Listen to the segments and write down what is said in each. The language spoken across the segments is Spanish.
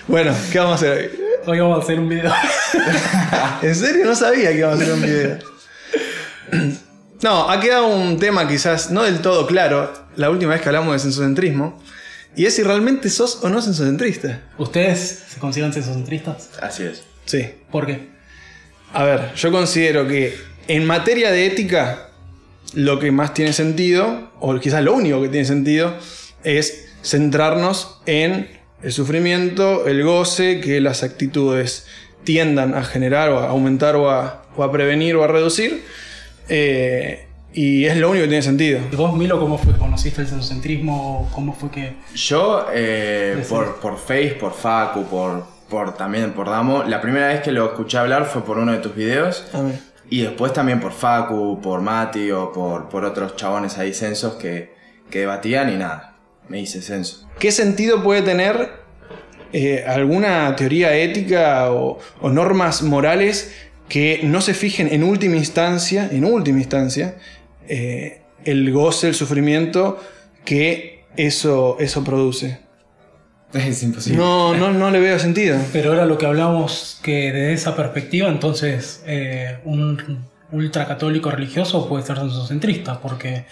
Bueno, ¿qué vamos a hacer hoy? Hoy vamos a hacer un video. ¿En serio? No sabía que íbamos a hacer un video. No, ha quedado un tema quizás no del todo claro la última vez que hablamos de sensocentrismo. Y es si realmente sos o no sensocentrista. ¿Ustedes se consideran sensocentristas? Así es. Sí. ¿Por qué? A ver, yo considero que en materia de ética lo que más tiene sentido, o quizás lo único que tiene sentido, es centrarnos en el sufrimiento, el goce que las actitudes tiendan a generar o a aumentar o a prevenir o a reducir. Y es lo único que tiene sentido. ¿Y vos, Milo, cómo fue que conociste el sensocentrismo? ¿Cómo fue que...? Yo, por Face, por Facu, también por Damo, la primera vez que lo escuché hablar fue por uno de tus videos. Amén. Y después también por Facu, por Mati o por otros chabones ahí censos que debatían y nada, me hice censo. ¿Qué sentido puede tener alguna teoría ética o normas morales que no se fijen en última instancia, el goce, el sufrimiento que eso produce? Es imposible. No le veo sentido. Pero ahora lo que hablamos, que desde esa perspectiva, entonces un ultracatólico religioso puede ser sensocentrista, porque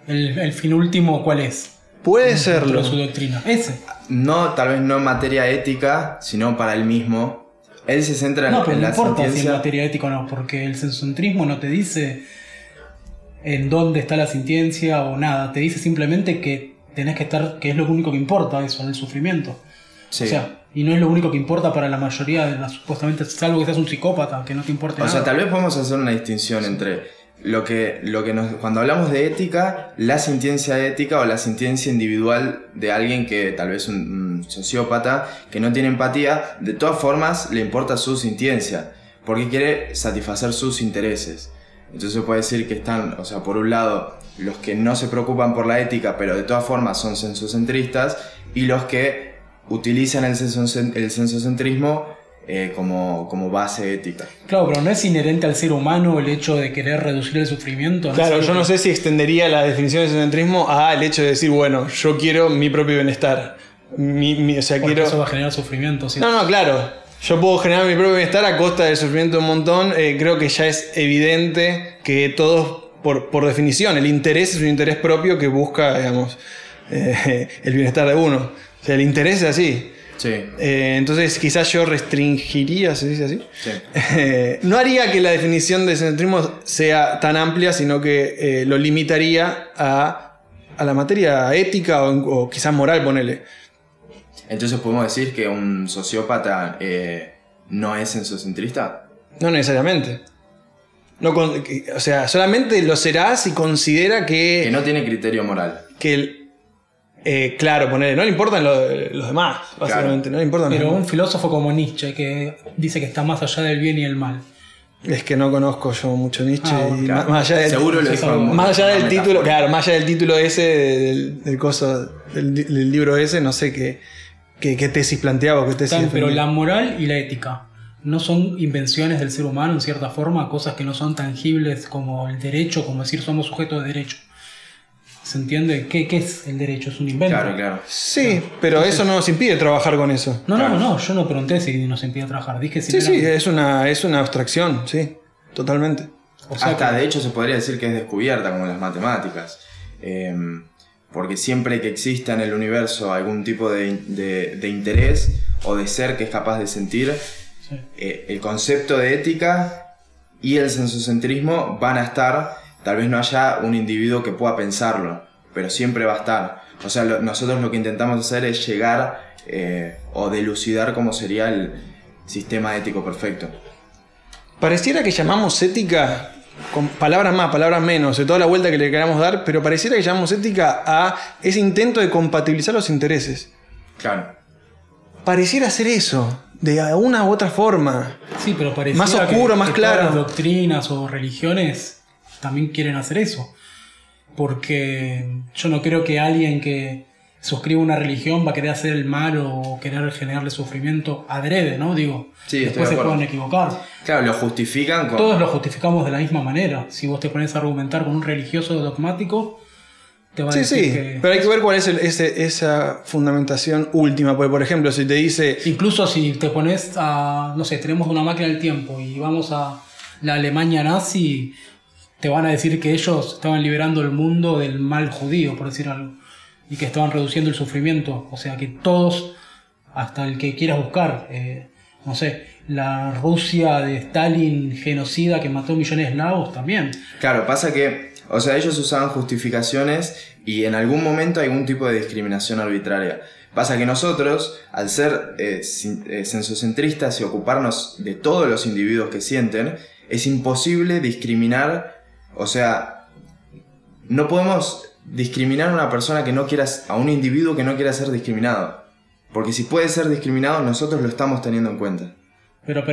el fin último, ¿cuál es? Puede Dentro serlo. de su doctrina. Ese. No, tal vez no en materia ética, sino para él mismo. Él se centra No, pero en no la importa si en sentencia. materia ética o no, porque el sensocentrismo no te dice en dónde está la sintiencia o nada, te dice simplemente que tenés que estar, que es lo único que importa eso, el sufrimiento. Sí. O sea, y no es lo único que importa para la mayoría de las, supuestamente, salvo que seas un psicópata, que no te importe nada. O sea, tal vez podemos hacer una distinción entre cuando hablamos de ética, la sintiencia ética o la sintiencia individual de alguien que tal vez un sociópata que no tiene empatía, de todas formas le importa su sintiencia, porque quiere satisfacer sus intereses. Entonces se puede decir que están, o sea, por un lado, los que no se preocupan por la ética, pero de todas formas son sensocentristas, y los que utilizan el sensocentrismo como base ética. Claro, pero no es inherente al ser humano el hecho de querer reducir el sufrimiento. Claro, es yo algo no sé si extendería la definición de sensocentrismo al hecho de decir, bueno, yo quiero mi propio bienestar. O sea, porque quiero... eso va a generar sufrimiento. ¿Sí? No, claro. Yo puedo generar mi propio bienestar a costa del sufrimiento de un montón. Creo que ya es evidente que todos, por definición, el interés es un interés propio que busca, digamos, el bienestar de uno. O sea, el interés es así. Sí. Entonces quizás yo restringiría, ¿se dice así? Sí. No haría que la definición de sensocentrismo sea tan amplia, sino que lo limitaría a la materia ética o quizás moral, ponele. Entonces podemos decir que un sociópata no es sensocentrista. No necesariamente. O sea, solamente lo será si considera Que no tiene criterio moral. claro, ponele, no le importan los demás, básicamente. Claro. No le importan los Pero demás. un filósofo como Nietzsche, que dice que está más allá del bien y el mal. Es que no conozco yo mucho Nietzsche. Bueno, y claro. más allá del, Seguro lo dijo más allá del una título, metáfora. claro, más allá del título ese del coso, del libro ese, no sé qué tesis planteaba o qué tesis Pero defendía. la moral y la ética no son invenciones del ser humano en cierta forma, cosas que no son tangibles como el derecho, como decir somos sujetos de derecho. ¿Se entiende? ¿Qué es el derecho? Es un invento. Claro. Sí, pero eso no nos impide trabajar con eso. No, yo no pregunté si nos impide trabajar. Dije si Sí, era- es una abstracción, sí, totalmente. O sea, Hasta que- de hecho se podría decir que es descubierta como las matemáticas. Porque siempre que exista en el universo algún tipo de interés o de ser que es capaz de sentir, sí. el concepto de ética y el sensocentrismo van a estar. Tal vez no haya un individuo que pueda pensarlo, pero siempre va a estar. O sea, nosotros lo que intentamos hacer es llegar o delucidar cómo sería el sistema ético perfecto. Pareciera que llamamos ética, con palabras más, palabras menos, de toda la vuelta que le queramos dar, pero pareciera que llamamos ética a ese intento de compatibilizar los intereses. Claro. Pareciera ser eso, de una u otra forma. Sí, pero pareciera Más oscuro, que más todas claro. las doctrinas o religiones también quieren hacer eso. Porque yo no creo que alguien que suscriba una religión va a querer hacer el mal o querer generarle sufrimiento adrede, ¿no? Digo, Sí, estoy después de se acuerdo. pueden equivocar. Claro, lo justifican con... Todos lo justificamos de la misma manera. Si vos te pones a argumentar con un religioso dogmático, te va a Sí, decir sí, que... pero hay que ver cuál es esa fundamentación última. Porque, por ejemplo, si te dice... Incluso si te pones a, no sé, tenemos una máquina del tiempo y vamos a la Alemania nazi, te van a decir que ellos estaban liberando el mundo del mal judío, por decir algo, y que estaban reduciendo el sufrimiento. O sea que todos, hasta el que quieras buscar, no sé, la Rusia de Stalin genocida que mató millones de eslavos también. Claro, pasa que, o sea, ellos usaban justificaciones y en algún momento hay algún tipo de discriminación arbitraria. Pasa que nosotros, al ser sensocentristas y ocuparnos de todos los individuos que sienten, es imposible discriminar, o sea, no podemos discriminar a una persona que no quiera, a un individuo que no quiera ser discriminado. Porque si puede ser discriminado, nosotros lo estamos teniendo en cuenta. Pero,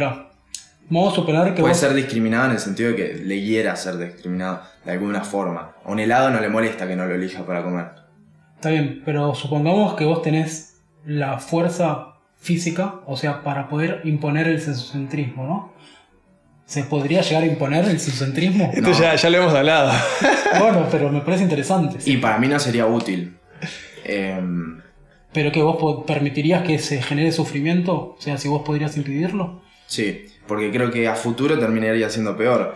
vamos a suponer que puede vos... ser discriminado en el sentido de que le hiera ser discriminado de alguna forma. A un helado no le molesta que no lo elija para comer. Está bien, pero supongamos que vos tenés la fuerza física, o sea, para poder imponer el sensocentrismo, ¿no? ¿Se podría llegar a imponer el sensocentrismo? Esto No. ya lo hemos hablado. Bueno, pero me parece interesante. Y para mí no sería útil. ¿Pero que vos permitirías que se genere sufrimiento? O sea, si vos podrías impedirlo. Sí, porque creo que a futuro terminaría siendo peor.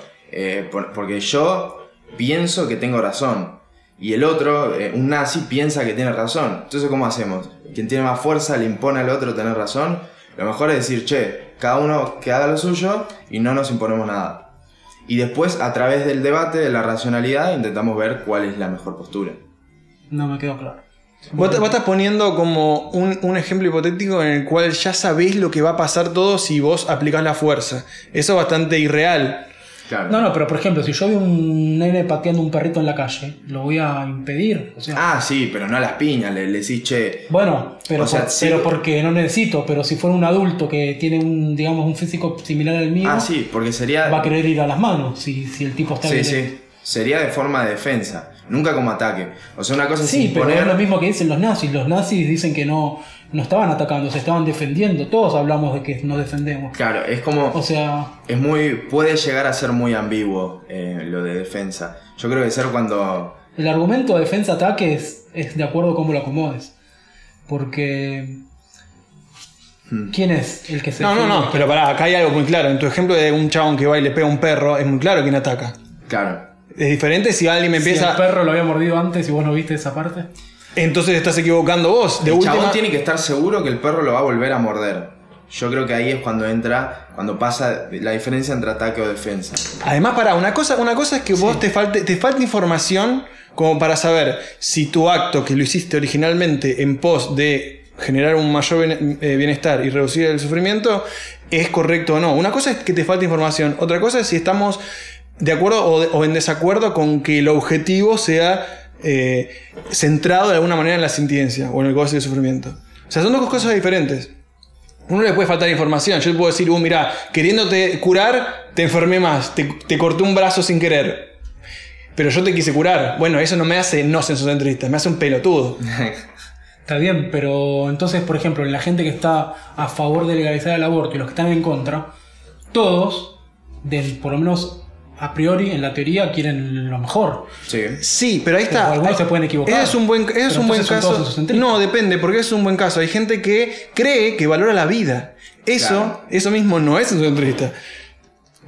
Porque yo pienso que tengo razón. Y el otro, un nazi, piensa que tiene razón. Entonces, ¿cómo hacemos? Quien tiene más fuerza le impone al otro tener razón. Lo mejor es decir, che, cada uno que haga lo suyo y no nos imponemos nada. Y después, a través del debate, de la racionalidad, intentamos ver cuál es la mejor postura. No me quedó claro. Vos estás poniendo como un ejemplo hipotético en el cual ya sabés lo que va a pasar todo si vos aplicás la fuerza. Eso es bastante irreal. Claro. No, pero por ejemplo, si yo veo un nene pateando un perrito en la calle, lo voy a impedir. O sea, Ah, sí, pero no a las piñas, le decís, che. bueno, pero, O sea, sí. pero porque no necesito. Pero si fuera un adulto que tiene un físico similar al mío, Ah, sí, porque sería. va a querer ir a las manos si el tipo está Sí, bien. sí. Sería de forma de defensa, nunca como ataque. O sea, una cosa es Sí, pero imponer. es lo mismo que dicen los nazis. Los nazis dicen que no estaban atacando, se estaban defendiendo. Todos hablamos de que nos defendemos. Claro, es como. O sea, Es muy. Puede llegar a ser muy ambiguo lo de defensa. Yo creo que ser cuando. el argumento de defensa-ataque es de acuerdo a cómo lo acomodes. Porque... ¿quién es el que se defiende? No, pero pará, acá hay algo muy claro. En tu ejemplo de un chabón que va y le pega a un perro, es muy claro quién ataca. Claro. Es diferente si alguien me Si empieza... el perro lo había mordido antes y vos no viste esa parte. Entonces estás equivocando vos. De El última... chabón tiene que estar seguro que el perro lo va a volver a morder. Yo creo que ahí es cuando pasa la diferencia entre ataque o defensa. Además, pará, una cosa es que vos te falta información como para saber si tu acto que lo hiciste originalmente en pos de generar un mayor bienestar y reducir el sufrimiento es correcto o no. Una cosa es que te falta información, otra cosa es si estamos de acuerdo o en desacuerdo con que el objetivo sea centrado de alguna manera en la sintiencia o en el goce del sufrimiento. O sea, son dos cosas diferentes. Uno le puede faltar información. Yo te puedo decir, mira, queriéndote curar, te enfermé más, te corté un brazo sin querer. Pero yo te quise curar. Bueno, eso no me hace no sensocentrista, me hace un pelotudo. Está bien, pero entonces, por ejemplo, la gente que está a favor de legalizar el aborto y los que están en contra, todos, por lo menos a priori, en la teoría, quieren lo mejor. Sí. Sí, pero ahí está. Pero algunos se pueden equivocar. Ese es un buen Pero entonces son todos caso. sensocentristas. No, depende, porque es un buen caso. Hay gente que cree que valora la vida. Claro. Eso mismo no es sensocentrista.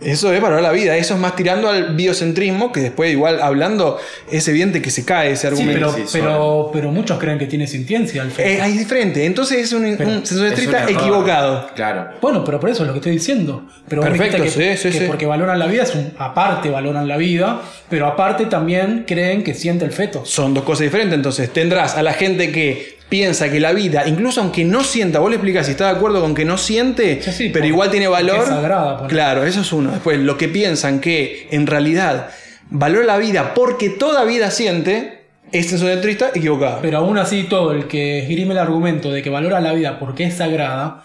Eso es valorar la vida. Eso es más tirando al biocentrismo, que después, igual hablando, es evidente que se cae ese Sí, argumento. pero muchos creen que tiene sintiencia al feto. Ahí es diferente. Entonces es un sensocentrista Es un error. equivocado. Claro. Bueno, pero por eso es lo que estoy diciendo. Pero vos me Perfecto, dijiste sí. que porque valoran la vida, aparte valoran la vida, pero aparte también creen que siente el feto. Son dos cosas diferentes. Entonces tendrás a la gente que piensa que la vida, incluso aunque no sienta, vos le explicás si está de acuerdo con que no siente, Sí, pero porque igual tiene valor. es sagrada, ponele. Claro, eso es uno. Después, lo que piensan que en realidad valora la vida porque toda vida siente, es sensocentrista equivocado. Pero aún así, todo el que esgrime el argumento de que valora la vida porque es sagrada,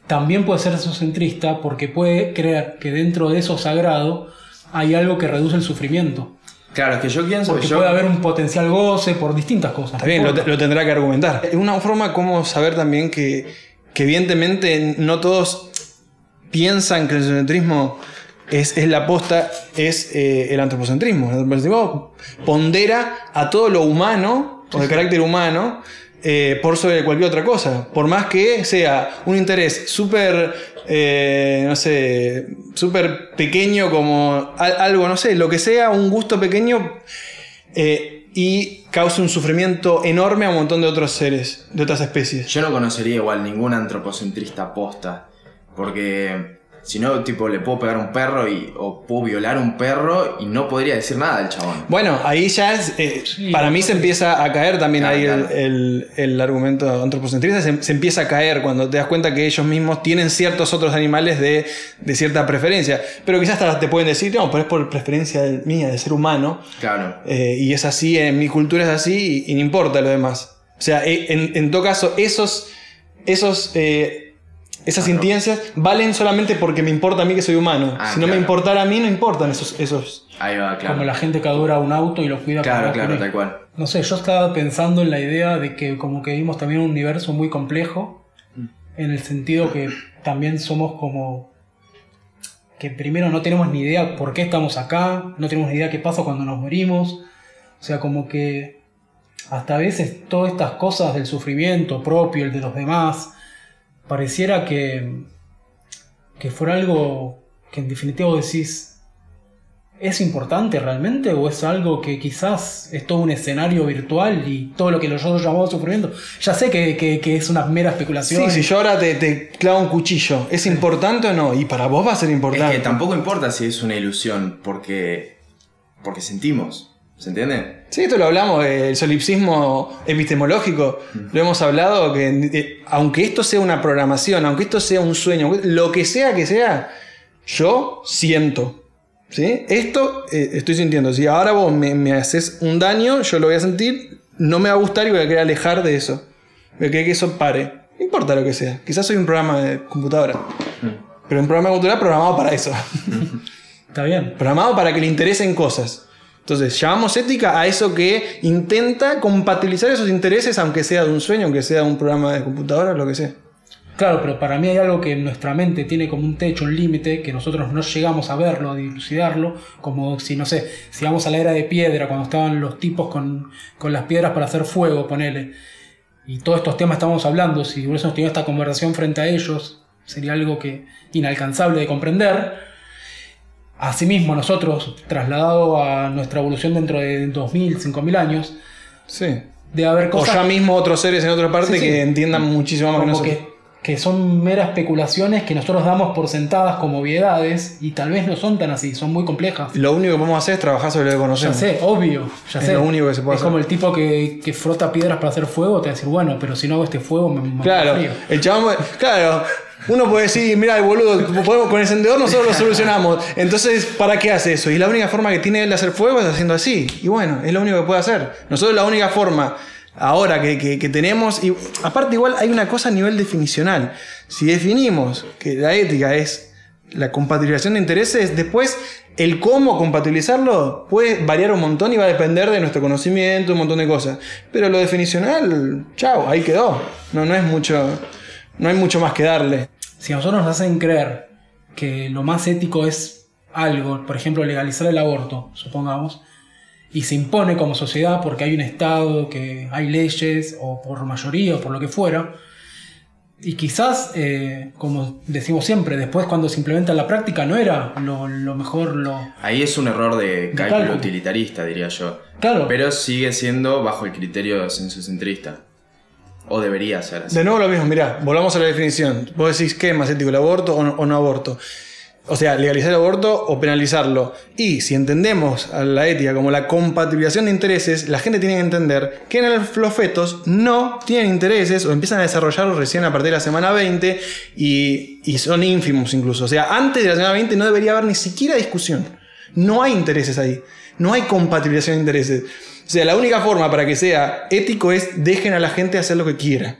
también puede ser sensocentrista porque puede creer que dentro de eso sagrado hay algo que reduce el sufrimiento. Claro, es que yo pienso Porque que puede haber un potencial goce por distintas cosas. Está bien, lo tendrá que argumentar. Es una forma como saber también que evidentemente no todos piensan que el sensocentismo es la posta, es el antropocentrismo. El antropocentrismo pondera a todo lo humano, o de carácter humano, por sobre cualquier otra cosa. Por más que sea un interés súper, no sé, súper pequeño, como algo, no sé, lo que sea, un gusto pequeño, y causa un sufrimiento enorme a un montón de otros seres, de otras especies. Yo no conocería igual ningún antropocentrista posta, porque si no, tipo, le puedo pegar a un perro o puedo violar a un perro y no podría decir nada del chabón. Bueno, ahí ya es, para mí se empieza a caer también ahí claro. el argumento antropocentrista, se empieza a caer cuando te das cuenta que ellos mismos tienen ciertos otros animales de cierta preferencia. Pero quizás hasta te pueden decir, no, pero es por preferencia mía, de ser humano. Claro. Y es así, en mi cultura es así y no importa lo demás. O sea, en todo caso, esas sintiencias valen solamente porque me importa a mí que soy humano. Si no me importara a mí, no importan esos. Ahí va, claro. Como la gente que adora un auto y lo cuida. Claro, tal cual. No sé, yo estaba pensando en la idea de que como que vivimos también un universo muy complejo, en el sentido que también somos como... que primero no tenemos ni idea por qué estamos acá, no tenemos ni idea qué pasa cuando nos morimos. O sea, como que hasta a veces todas estas cosas del sufrimiento propio, el de los demás... pareciera que fuera algo que en definitiva decís, ¿es importante realmente? ¿O es algo que quizás es todo un escenario virtual y todo lo que nosotros llamamos sufrimiento? Ya sé que es una mera especulación. Sí, si yo ahora te clavo un cuchillo, ¿es importante o no? Y para vos va a ser importante. Es que tampoco importa si es una ilusión, porque sentimos. ¿Se entiende? Sí, esto lo hablamos, el solipsismo epistemológico, lo hemos hablado, que aunque esto sea una programación, aunque esto sea un sueño, lo que sea, yo siento, ¿sí? Esto estoy sintiendo. Si ahora vos me haces un daño, yo lo voy a sentir, no me va a gustar y voy a querer alejar de eso. Voy a querer que eso pare. No importa lo que sea. Quizás soy un programa de computadora, pero un programa de computadora programado para eso. Está bien. Programado para que le interesen cosas. Entonces, llamamos ética a eso que intenta compatibilizar esos intereses, aunque sea de un sueño, aunque sea de un programa de computadora, lo que sea. Claro, pero para mí hay algo que en nuestra mente tiene como un techo, un límite, que nosotros no llegamos a verlo, a dilucidarlo, como si, no sé, si vamos a la era de piedra, cuando estaban los tipos con las piedras para hacer fuego, ponele, y todos estos temas estábamos hablando, si hubiésemos tenido esta conversación frente a ellos, sería algo que inalcanzable de comprender. Asimismo, nosotros, trasladado a nuestra evolución dentro de 2000, 5000 años, sí, de haber cosas... O ya mismo otros seres en otra parte que entiendan muchísimo más que nosotros. Que son meras especulaciones que nosotros damos por sentadas como obviedades y tal vez no son tan así, son muy complejas. Lo único que podemos hacer es trabajar sobre lo que conocemos. Ya sé, obvio, ya sé. Es lo único que se puede hacer. Es como el tipo que frota piedras para hacer fuego, te va a decir, bueno, pero si no hago este fuego me claro, frío. El chabón, claro, uno puede decir, mira, el boludo, podemos, con el encendedor nosotros lo solucionamos. Entonces, ¿para qué hace eso? Y la única forma que tiene él de hacer fuego es haciendo así. Y bueno, es lo único que puede hacer. Nosotros la única forma ahora que tenemos, y aparte igual hay una cosa a nivel definicional. Si definimos que la ética es la compatibilización de intereses, después el cómo compatibilizarlo puede variar un montón y va a depender de nuestro conocimiento, un montón de cosas. Pero lo definicional, chao, ahí quedó. No hay mucho más que darle. Si a nosotros nos hacen creer que lo más ético es algo, por ejemplo legalizar el aborto, supongamos, y se impone como sociedad porque hay un Estado, que hay leyes, o por mayoría, o por lo que fuera, y quizás, como decimos siempre, después cuando se implementa en la práctica no era lo mejor. Ahí es un error de cálculo utilitarista, diría yo. Claro. Pero sigue siendo bajo el criterio sensocentrista. O debería ser así. De nuevo lo mismo, mirá, volvamos a la definición. Vos decís, ¿qué es más ético, el aborto o no aborto? O sea, legalizar el aborto o penalizarlo. Y si entendemos a la ética como la compatibilización de intereses, la gente tiene que entender que los fetos no tienen intereses o empiezan a desarrollarlos recién a partir de la semana 20 y son ínfimos incluso. O sea, antes de la semana 20 no debería haber ni siquiera discusión. No hay intereses ahí. No hay compatibilización de intereses. O sea, la única forma para que sea ético es dejen a la gente hacer lo que quiera.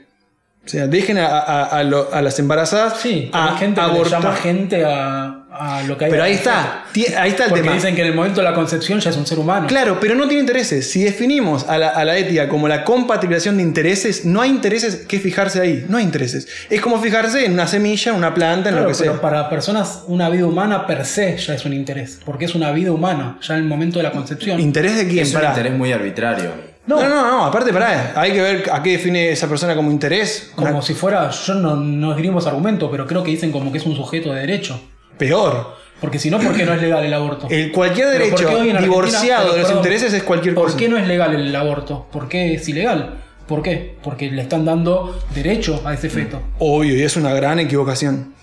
O sea, dejen a las embarazadas Sí, hay gente que le llama gente a lo que hay. Pero ahí está el porque tema. dicen que en el momento de la concepción ya es un ser humano. Claro, pero no tiene intereses. Si definimos a la ética como la compatibilización de intereses, no hay intereses que fijarse ahí. No hay intereses. Es como fijarse en una semilla, en una planta, en Claro, lo que pero sea. para personas una vida humana per se ya es un interés, porque es una vida humana, ya en el momento de la concepción. ¿Interés de quién? Es un Pará. interés muy arbitrario. No, aparte, pará, hay que ver a qué define esa persona como interés. Como si fuera, yo no esgrimo ese argumento, pero creo que dicen como que es un sujeto de derecho. Peor. Porque si no, ¿por qué no es legal el aborto? Cualquier Pero ¿por derecho qué hoy en Argentina- divorciado pero, de los perdón, intereses es cualquier cosa. ¿Por qué no es legal el aborto? ¿Por qué es ilegal? ¿Por qué? Porque le están dando derecho a ese feto. Obvio, y es una gran equivocación.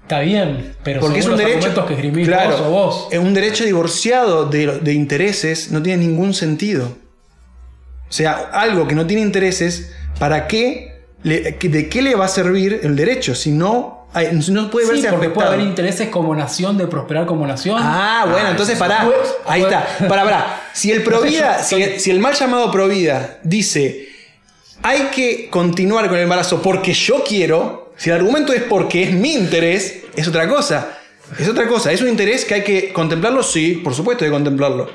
Está bien, pero Porque es según un los derecho. argumentos que esgrimís Claro, vos o vos. un derecho divorciado de intereses no tiene ningún sentido. O sea, algo que no tiene intereses, ¿para qué? ¿De qué le va a servir el derecho? Si no puede verse Sí, porque puede afectado. haber intereses como nación de prosperar como nación. Ah, bueno, entonces eso pará. puede- Ahí está. Pará. Si el provida, Entonces, si el mal llamado provida dice hay que continuar con el embarazo porque yo quiero, si el argumento es porque es mi interés, es otra cosa. Es otra cosa. Es un interés que hay que contemplarlo, sí, por supuesto hay que contemplarlo.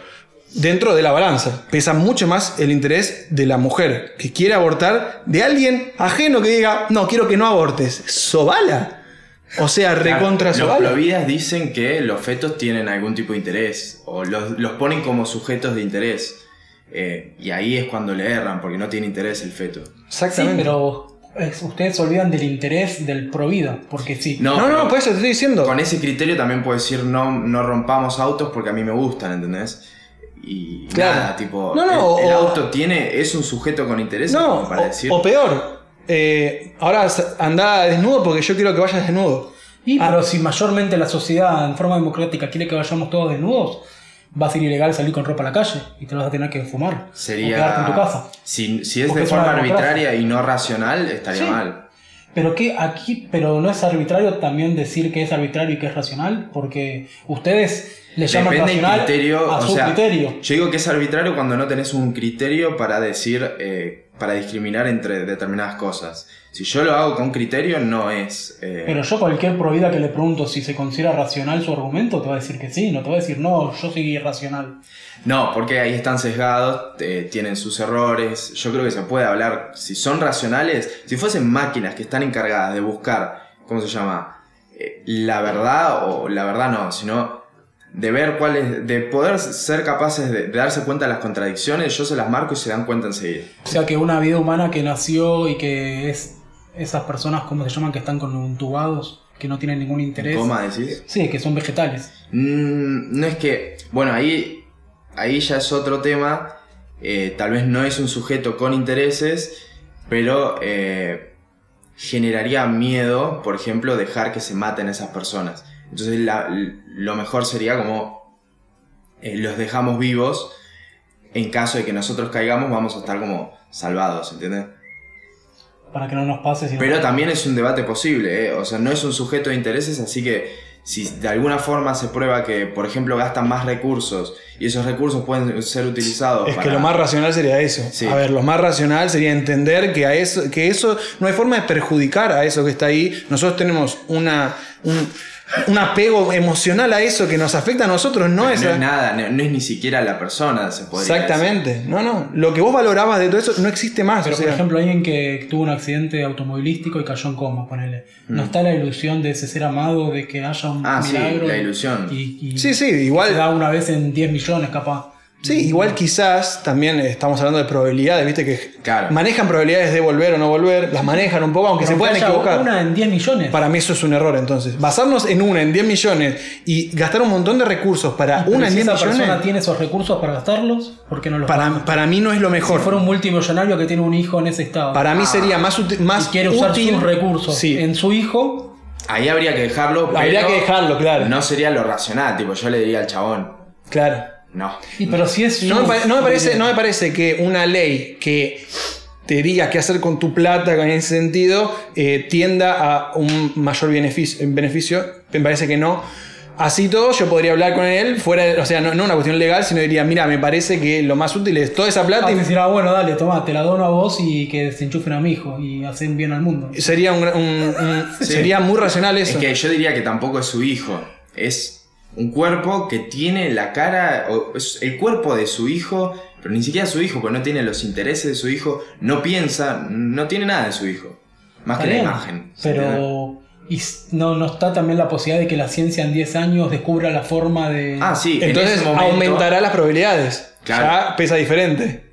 Dentro de la balanza. Pesa mucho más el interés de la mujer que quiere abortar de alguien ajeno que diga, no, quiero que no abortes. Sobala. O sea, recontra Los sobala. providas dicen que los fetos tienen algún tipo de interés, o los ponen como sujetos de interés. Y ahí es cuando le erran, porque no tiene interés el feto. Sí, Exactamente. pero ustedes se olvidan del interés del provida, porque sí. No, pero por eso te estoy diciendo. con ese criterio también puedo decir no rompamos autos porque a mí me gustan, ¿entendés? Y Claro. nada, tipo, No, el o- auto es un sujeto con interés, No, como para decir. o peor. Ahora anda desnudo porque yo quiero que vayas desnudo. Pero si mayormente la sociedad en forma democrática quiere que vayamos todos desnudos, va a ser ilegal salir con ropa a la calle y te lo vas a tener que fumar. O quedarte en tu casa. Si es Porque de es una forma democracia. arbitraria y no racional, estaría Sí. mal. Pero no es arbitrario también decir que es arbitrario y que es racional, porque ustedes le llaman Depende del racional criterio, a o su sea, criterio. yo digo que es arbitrario cuando no tenés un criterio para decir, para discriminar entre determinadas cosas. Si yo lo hago con criterio, no es. Pero yo cualquier provida que le pregunto si se considera racional su argumento, te va a decir que sí, no te va a decir no, yo soy irracional. No, porque ahí están sesgados, tienen sus errores. Yo creo que se puede hablar, si son racionales, si fuesen máquinas que están encargadas de buscar, ¿cómo se llama? La verdad, o la verdad no, sino de ver cuáles, de poder ser capaces de darse cuenta de las contradicciones, yo se las marco y se dan cuenta enseguida. O sea que una vida humana que nació y que es esas personas, ¿cómo se llaman? Que están con intubados, que no tienen ningún interés. ¿Cómo decís? Sí, que son vegetales. No es que, bueno, ahí ya es otro tema, tal vez no es un sujeto con intereses, pero generaría miedo, por ejemplo, dejar que se maten esas personas. Entonces lo mejor sería como los dejamos vivos, en caso de que nosotros caigamos vamos a estar como salvados, ¿entiendes? Para que no nos pase. Sino Pero también es un debate posible, o sea, no es un sujeto de intereses, así que si de alguna forma se prueba que, por ejemplo, gastan más recursos y esos recursos pueden ser utilizados Es para... que lo más racional sería eso. Sí. A ver, lo más racional sería entender que eso no hay forma de perjudicar a eso que está ahí. Nosotros tenemos un apego emocional a eso que nos afecta a nosotros, no no es es nada, no es ni siquiera la persona, se podría Exactamente. decir. No. Lo que vos valorabas de todo eso no existe más. Pero o sea, por ejemplo, alguien que tuvo un accidente automovilístico y cayó en coma, ponele. ¿No está la ilusión de ese ser amado, de que haya un Ah, sí, milagro? la ilusión. Y sí, se igual. da una vez en 10 millones, capaz. Sí, igual quizás también estamos hablando de probabilidades, viste que Claro. manejan probabilidades de volver o no volver, las manejan un poco, aunque Pero se puedan haya equivocar. Una en 10 millones. Para mí eso es un error entonces. Basarnos en una en 10 millones y gastar un montón de recursos para Pero una en si 10 esa persona millones, tiene esos recursos para gastarlos, ¿por qué no los gasta? para mí no es lo mejor. Si fuera un multimillonario que tiene un hijo en ese estado Para mí sería más y más quiere usar útil. sus recursos Sí. en su hijo, Ahí habría que dejarlo, Habría pero que dejarlo, claro. no sería lo racional, tipo, yo le diría al chabón, Claro. no. pero si es No su- me parece que una ley que te diga qué hacer con tu plata en ese sentido tienda a un mayor beneficio. Me parece que no. así todo, yo podría hablar con él fuera, o sea, no una cuestión legal, sino diría, mira, me parece que lo más útil es toda esa plata Y y decir, bueno, dale, toma, te la dono a vos y que se enchufen a mi hijo y hacen bien al mundo. sería Sí. sería muy racional eso. Es que yo diría que tampoco es su hijo. Es un cuerpo que tiene la cara... es el cuerpo de su hijo, pero ni siquiera su hijo, porque no tiene los intereses de su hijo, no piensa, no tiene nada de su hijo. Más que la imagen. Pero... ¿Y no está también la posibilidad de que la ciencia en 10 años descubra la forma de...? Ah, sí. en Entonces ese momento- aumentará las probabilidades. Claro. Ya pesa diferente.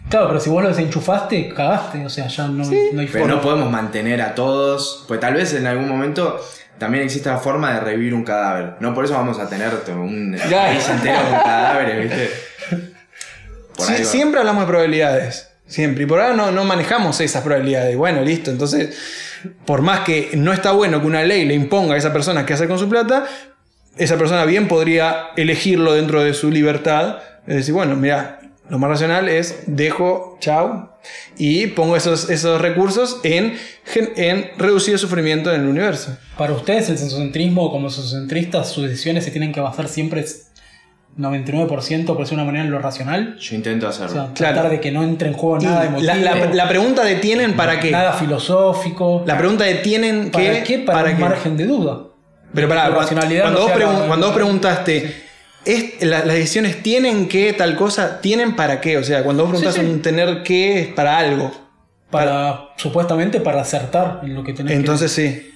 Claro, pero si vos lo desenchufaste, cagaste. O sea, ya no hay Pero forma. no podemos mantener a todos, pues tal vez en algún momento también existe la forma de revivir un cadáver. No por eso vamos a tener un país entero con cadáveres, ¿viste? Por Sí, ahí va. siempre hablamos de probabilidades. Siempre. Y por ahora no manejamos esas probabilidades. Bueno, listo. Entonces, por más que no está bueno que una ley le imponga a esa persona qué hacer con su plata, esa persona bien podría elegirlo dentro de su libertad. Es decir, bueno, mira, lo más racional es dejo, chao, y pongo esos recursos en reducir el sufrimiento en el universo. Para ustedes, el sensocentrismo, como sensocentristas, sus decisiones se tienen que basar siempre 99%, por decir una manera, en lo racional. Yo intento O hacerlo. sea, Claro. tratar de que no entre en juego Y nada emotivo. la pregunta de ¿tienen para qué? Nada filosófico. La pregunta de ¿tienen ¿Para qué? Para un qué? margen de duda. Pero pará, Tu racionalidad cuando, no vos sea la- cuando vos preguntaste, las decisiones tienen que tal cosa, ¿tienen para qué? O sea, cuando vos preguntás Sí, sí. un tener que es para algo. Supuestamente para acertar en lo que tenés Entonces sí. que...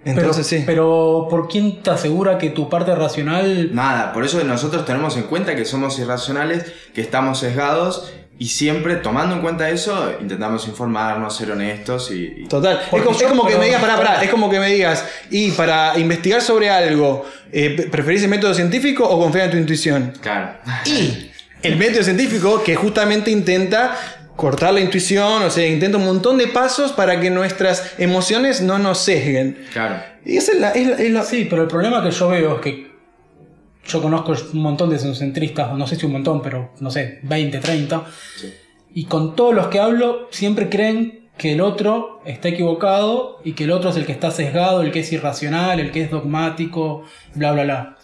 Entonces sí. Pero ¿por quién te asegura que tu parte racional... Nada, por eso nosotros tenemos en cuenta que somos irracionales, que estamos sesgados y siempre tomando en cuenta eso intentamos informarnos, ser honestos y... Total. Porque Es como que pero- me digas, pará, es como que me digas, y para investigar sobre algo, ¿preferís el método científico o confiar en tu intuición? Claro. Y el método científico que justamente intenta cortar la intuición, o sea, intenta un montón de pasos para que nuestras emociones no nos sesguen. Claro. Y esa es la... Sí, pero el problema que yo veo es que yo conozco un montón de sensocentristas, no sé si un montón, pero no sé, 20, 30, Sí. y con todos los que hablo siempre creen que el otro está equivocado y que el otro es el que está sesgado, el que es irracional, el que es dogmático, bla, bla, bla.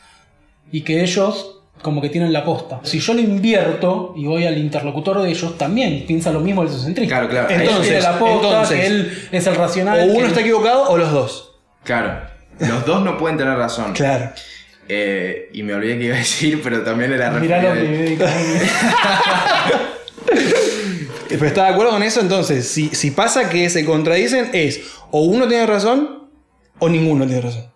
Y que ellos como que tienen la posta. Si yo lo invierto y voy al interlocutor de ellos, también piensa lo mismo el sensocentrista. Claro, claro. Él Entonces, tiene la posta, que él es el racional. O uno que- está equivocado o los dos. Claro. Los dos no pueden tener razón. Claro. Y me olvidé que iba a decir, pero también era Mirá lo referido que a- Pero ¿está de acuerdo con eso? Entonces, si pasa que se contradicen, es o uno tiene razón o ninguno tiene razón.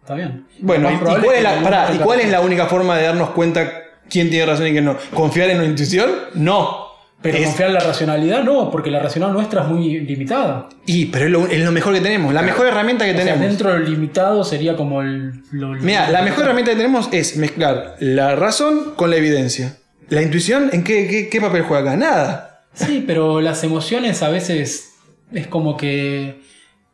Está bien. Bueno, Lo más ¿y probable cuál, es es que la, uno pará, ¿y tenga cuál es razón. la única forma de darnos cuenta quién tiene razón y quién no? ¿Confiar en la intuición? No. Pero Es- confiar en la racionalidad no, porque la racional nuestra es muy limitada. pero es lo mejor que tenemos, la mejor herramienta que O sea, tenemos. dentro del limitado sería como Mira, la mejor herramienta que tenemos es mezclar la razón con la evidencia. ¿La intuición en qué papel juega acá? Nada. Sí, pero las emociones a veces es como que...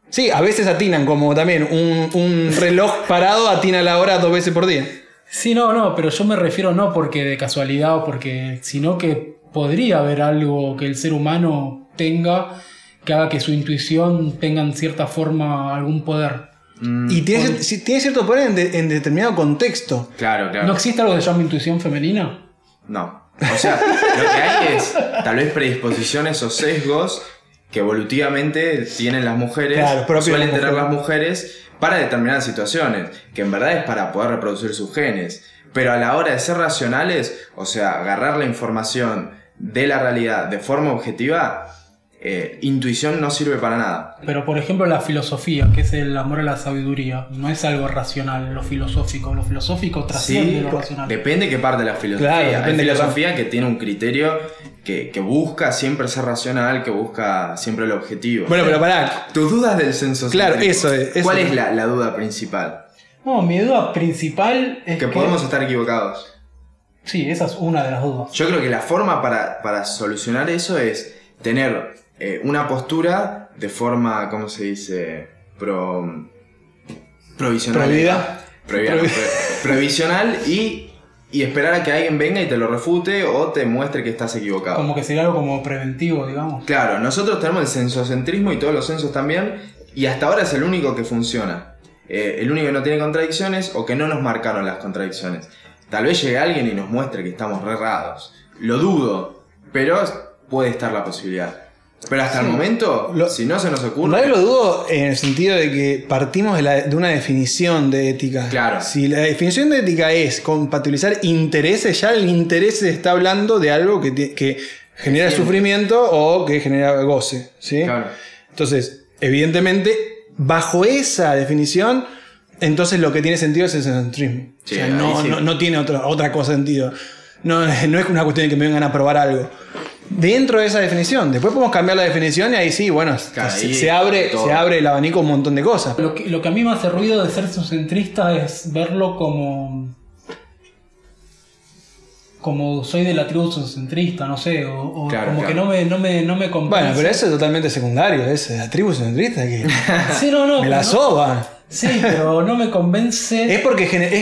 Sí, a veces atinan, como también un reloj parado atina la hora 2 veces por día. Sí, no, pero yo me refiero no porque de casualidad o porque... sino que podría haber algo que el ser humano tenga que haga que su intuición tenga en cierta forma algún poder. Y tiene cierto poder en determinado contexto. Claro, claro. ¿No existe algo que se llama intuición femenina? No. O sea, lo que hay es tal vez predisposiciones o sesgos que evolutivamente tienen las mujeres, Claro, propio de suelen la tener mujer. las mujeres para determinadas situaciones, que en verdad es para poder reproducir sus genes. Pero a la hora de ser racionales, o sea, agarrar la información de la realidad de forma objetiva, intuición no sirve para nada. Pero por ejemplo la filosofía, que es el amor a la sabiduría, no es algo racional, lo filosófico trasciende lo racional. Depende qué parte de la filosofía. Claro, Hay depende qué filosofía que tiene un criterio que busca siempre ser racional, que busca siempre el objetivo. Bueno, pero pará. Tus dudas del censo. Claro, eso es. ¿Cuál es la duda principal? No, mi duda principal es Que podemos estar equivocados. Sí, esa es una de las dudas. Yo creo que la forma para solucionar eso es tener una postura de forma, ¿cómo se dice? Provisional. Provisional y esperar a que alguien venga y te lo refute o te muestre que estás equivocado. Como que sería algo como preventivo, digamos. Claro, nosotros tenemos el sensocentrismo y todos los censos también, y hasta ahora es el único que funciona. el único que no tiene contradicciones o que no nos marcaron las contradicciones. Tal vez llegue alguien y nos muestre que estamos re errados. Lo dudo, pero puede estar la posibilidad. Pero hasta el momento, si no se nos ocurre... No lo dudo en el sentido de que partimos de una definición de ética. Claro. Si la definición de ética es compatibilizar intereses, ya el interés se está hablando de algo que genera sufrimiento o que genera goce, ¿sí? Claro. Entonces, evidentemente, bajo esa definición, entonces lo que tiene sentido es el egocentrismo. Sí, o sea, no tiene otra cosa sentido. No es una cuestión de que me vengan a probar algo. Dentro de esa definición. Después podemos cambiar la definición y ahí sí, bueno, claro, se abre el abanico a un montón de cosas. Lo que a mí me hace ruido de ser sociocentrista es verlo como soy de la tribu sociocentrista, no sé, o claro, como claro. que no me convence. Bueno, pero eso es totalmente secundario, es la tribu sociocentrista que Sí, me la soba. Sí, pero no me convence. Es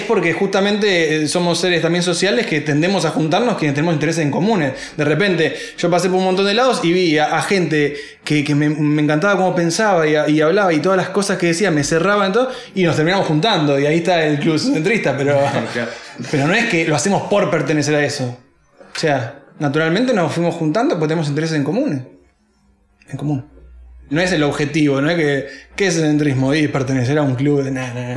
porque justamente somos seres también sociales que tendemos a juntarnos quienes tenemos intereses en comunes. De repente, yo pasé por un montón de lados y vi a gente que me encantaba cómo pensaba y hablaba y todas las cosas que decía me cerraban y todo, y nos terminamos juntando. Y ahí está el club centrista, pero no es que lo hacemos por pertenecer a eso. O sea, naturalmente nos fuimos juntando porque tenemos intereses en comunes. En común. No es el objetivo, no es que... ¿Qué es el centrismo? Y pertenecer a un club de nada.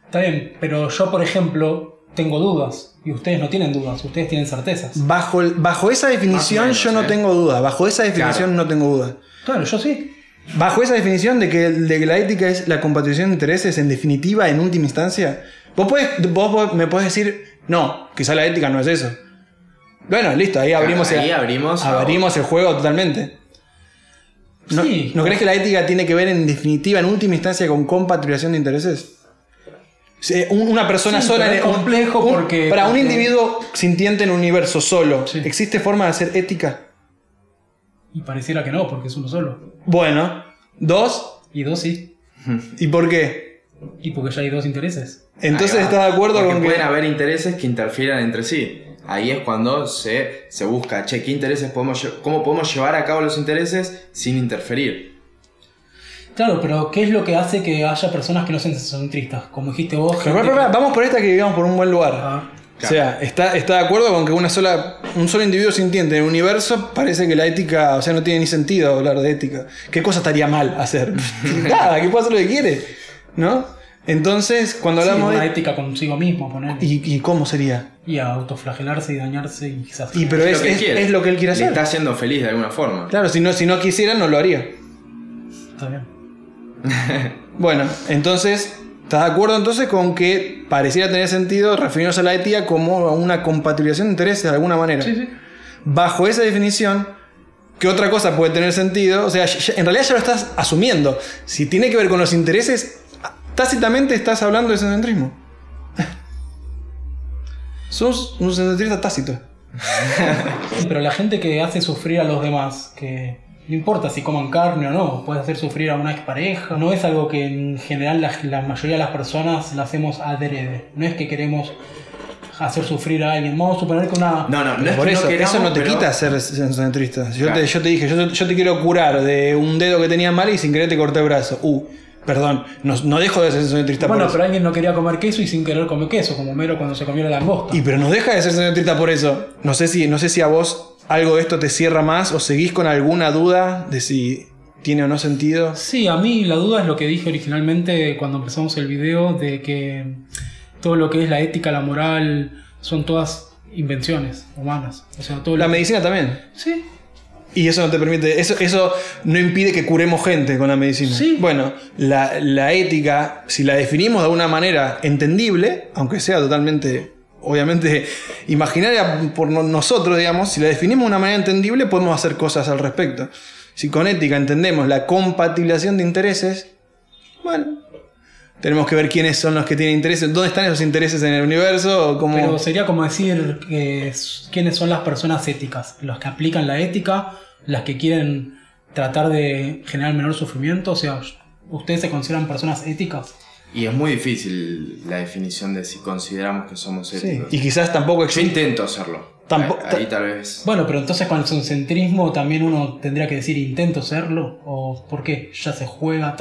Está bien, pero yo, por ejemplo, tengo dudas. Y ustedes no tienen dudas, ustedes tienen certezas. Bajo esa definición menos, yo no tengo duda. Bajo esa definición no tengo duda. Claro, yo sí. Bajo esa definición de que la ética es la compatibilización de intereses en definitiva, en última instancia, vos me podés decir, no, quizá la ética no es eso. Bueno, listo, ahí abrimos el juego totalmente. ¿No, sí, ¿No crees que la ética tiene que ver en definitiva, en última instancia, con compatibilización de intereses? Una persona sola... Es complejo porque... Para un individuo sintiente en un universo solo, sí. ¿existe forma de hacer ética? Y pareciera que no, porque es uno solo. Bueno, ¿dos? Y dos sí. ¿Y por qué? Y porque ya hay dos intereses. Entonces ¿estás de acuerdo porque con que... pueden haber intereses que interfieran entre sí. Ahí es cuando se busca, ¿qué intereses cómo podemos llevar a cabo los intereses sin interferir? Claro, pero ¿qué es lo que hace que haya personas que no sean sociocentristas? Como dijiste vos... Vamos por esta que vivamos por un buen lugar. Claro. O sea, ¿está de acuerdo con que un solo individuo sintiente en el universo parece que la ética, o sea, no tiene ni sentido hablar de ética? ¿Qué cosa estaría mal hacer? Nada, que puede hacer lo que quiere, ¿no? Entonces, cuando hablamos de... una ética consigo mismo, poner. ¿Y cómo sería? Y a autoflagelarse y dañarse y quizás... Pero es lo que él quiere hacer. Le está haciendo feliz de alguna forma. Claro, si no quisiera, no lo haría. Está bien. Bueno, entonces, ¿estás de acuerdo entonces con que pareciera tener sentido referirnos a la ética como a una compatibilización de intereses de alguna manera? Sí. Bajo esa definición, ¿qué otra cosa puede tener sentido? O sea, en realidad ya lo estás asumiendo. Si tiene que ver con los intereses... Tácitamente estás hablando de sociocentrismo. Sos un sociocentrista tácito. Pero la gente que hace sufrir a los demás, que no importa si coman carne o no, puede hacer sufrir a una expareja, no es algo que en general la mayoría de las personas la hacemos adrede. No es que queremos hacer sufrir a alguien. Vamos a suponer que una... No es por que eso, no queramos, eso no te pero... quita ser sociocentrista. Claro. Yo te dije, yo te quiero curar de un dedo que tenía mal y sin querer te corté el brazo. Perdón, no dejo de ser sociocentrista por eso. Bueno, pero alguien no quería comer queso y sin querer comió queso, como Mero cuando se comió la langosta. Pero no deja de ser sociocentrista por eso. No sé si a vos algo de esto te cierra más o seguís con alguna duda de si tiene o no sentido. Sí, a mí la duda es lo que dije originalmente cuando empezamos el video, de que todo lo que es la ética, la moral, son todas invenciones humanas. O sea, todo La medicina también. Sí. Y eso no te permite, eso no impide que curemos gente con la medicina. Sí. Bueno, la ética, si la definimos de alguna manera entendible, aunque sea totalmente, obviamente, imaginaria por nosotros, digamos, si la definimos de una manera entendible, podemos hacer cosas al respecto. Si con ética entendemos la compatibilización de intereses, bueno, tenemos que ver quiénes son los que tienen intereses, dónde están esos intereses en el universo. O cómo... Pero sería como decir quiénes son las personas éticas, los que aplican la ética, las que quieren tratar de generar menor sufrimiento. O sea, ¿ustedes se consideran personas éticas? Y es muy difícil la definición de si consideramos que somos éticos. Sí. Y quizás tampoco Yo intento hacerlo. Ahí tal vez. Bueno, pero entonces con el sensocentrismo también uno tendría que decir intento serlo. ¿O por qué ya se juega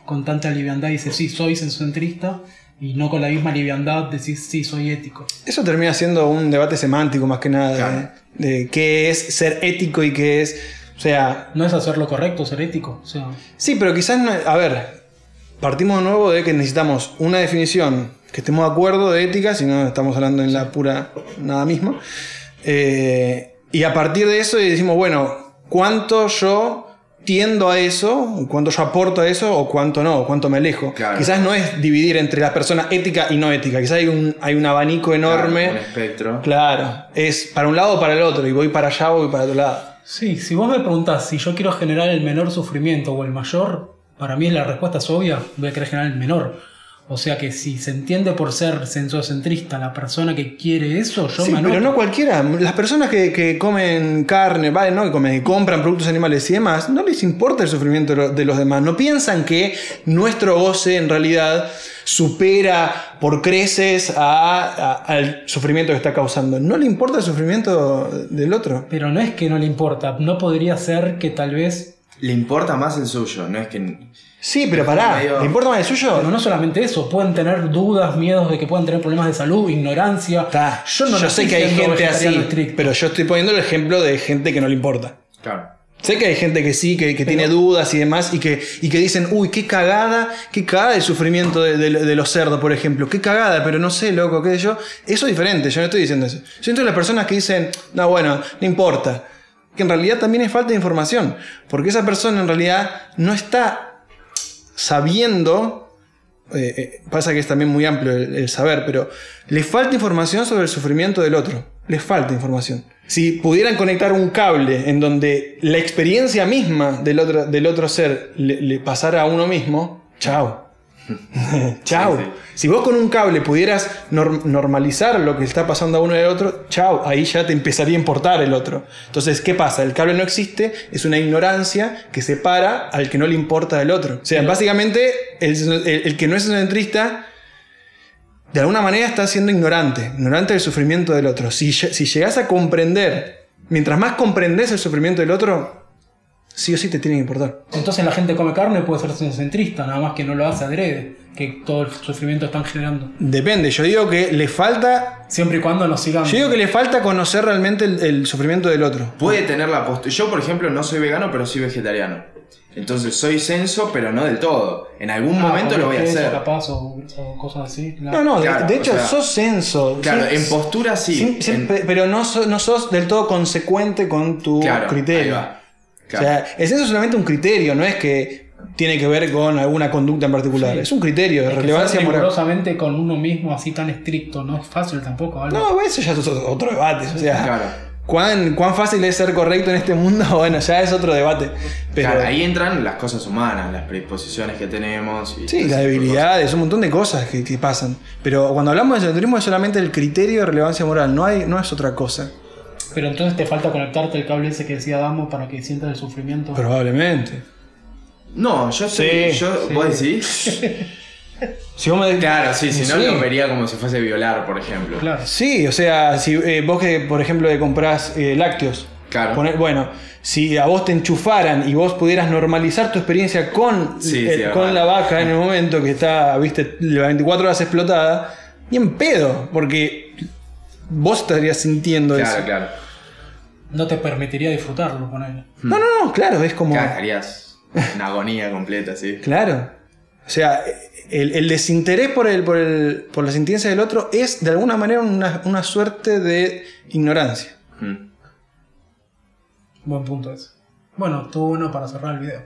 con tanta liviandad y dice sí, soy sensocentrista? Y no con la misma liviandad decir sí, soy ético. Eso termina siendo un debate semántico más que nada. Claro. De qué es ser ético y qué es... O sea... No es hacer lo correcto, ser ético. O sea, Sí, pero quizás no... A ver, partimos de nuevo de que necesitamos una definición que estemos de acuerdo de ética, si no estamos hablando en la pura nada misma. Y a partir de eso decimos, bueno, ¿cuánto yo tiendo a eso? ¿Cuánto yo aporto a eso? ¿O cuánto no? ¿O cuánto me alejo? Claro. Quizás no es dividir entre las personas ética y no ética. Quizás hay un abanico enorme. Claro, un espectro. Claro, es para un lado o para el otro. Y voy para allá o voy para otro lado. sí, si vos me preguntás si yo quiero generar el menor sufrimiento o el mayor, para mí la respuesta es obvia, voy a querer generar el menor. O sea que si se entiende por ser sensocentrista la persona que quiere eso, yo Sí, me anoto. pero no cualquiera. Las personas que comen carne, vale, no, que compran productos animales y demás, no les importa el sufrimiento de los demás. No piensan que nuestro goce en realidad supera por creces al sufrimiento que está causando. No le importa el sufrimiento del otro. Pero no es que no le importa, no podría ser que tal vez... Le importa más el suyo, no es que... Sí, pero pará, Medio- ¿le importa más el suyo? Pero no solamente eso, pueden tener dudas, miedos de que puedan tener problemas de salud, ignorancia. Está. Yo no Yo sé estoy que hay siendo gente así, vegetariano estricto. pero yo estoy poniendo el ejemplo de gente que no le importa. Claro. Sé que hay gente que sí, que tiene dudas y demás, y que dicen, uy, qué cagada el sufrimiento de los cerdos, por ejemplo. Qué cagada, pero no sé, loco, qué sé yo. Eso es diferente, yo no estoy diciendo eso. Yo entiendo las personas que dicen, no, bueno, no importa. Que en realidad también es falta de información. Porque esa persona en realidad no está sabiendo, pasa que es también muy amplio el saber, pero le falta información sobre el sufrimiento del otro. Les falta información. Si pudieran conectar un cable en donde la experiencia misma del otro ser le pasara a uno mismo, chao. Chao. Sí, sí. Si vos con un cable pudieras normalizar lo que está pasando a uno y al otro, chao, ahí ya te empezaría a importar el otro. Entonces, ¿qué pasa? El cable no existe, es una ignorancia que separa al que no le importa del otro. O sea, básicamente, el que no es centrista, de alguna manera está siendo ignorante del sufrimiento del otro. Si llegás a comprender, mientras más comprendés el sufrimiento del otro, sí o sí te tiene que importar. Entonces la gente come carne puede ser sensocentrista, nada más que no lo hace adrede, que todo el sufrimiento están generando. Depende, yo digo que le falta... Siempre y cuando nos sigan. Yo digo que le falta conocer realmente el sufrimiento del otro. Puede tener la postura. Yo, por ejemplo, no soy vegano, pero soy vegetariano. Entonces soy senso, pero no del todo. En algún momento lo voy a porque hacer. eso capaz o cosas así. Claro. No, Claro, de hecho o sea, sos senso. Claro, Sí, en postura sí. pero no sos del todo consecuente con tu Claro, criterio. ahí va. Claro. O sea, el senso es solamente un criterio, no es que tiene que ver con alguna conducta en particular. Sí. Es un criterio de Es que relevancia ser moral. rigurosamente con uno mismo así tan estricto no es fácil tampoco. Algo. No, eso ya es otro debate. O sea, Claro. ¿cuán fácil es ser correcto en este mundo? Bueno, ya es otro debate. Pero, Claro, ahí entran las cosas humanas, las predisposiciones que tenemos. Y sí, ese las tipo de debilidades, un montón de cosas que pasan. Pero cuando hablamos de centrismo es solamente el criterio de relevancia moral, no es otra cosa. Pero entonces te falta conectarte el cable ese que decía Damo para que sientas el sufrimiento. Probablemente. cosas. No, yo Sí, sí. ¿Vos decís? Si vos me... Claro, sí, si no Sí. lo vería como si fuese violar, por ejemplo. Claro. Sí, o sea, si vos que, por ejemplo, que comprás lácteos. Claro. Bueno, si a vos te enchufaran y vos pudieras normalizar tu experiencia con, Sí, con la vaca en el momento que está, viste, las 24 horas explotada, ni en pedo, porque vos estarías sintiendo eso. Claro, claro. No te permitiría disfrutarlo con él. No, claro, es como... Claro, estarías en agonía completa, sí. Claro. O sea, el desinterés por la sentencia del otro es de alguna manera una suerte de ignorancia. Buen punto ese. Bueno, estuvo bueno para cerrar el video.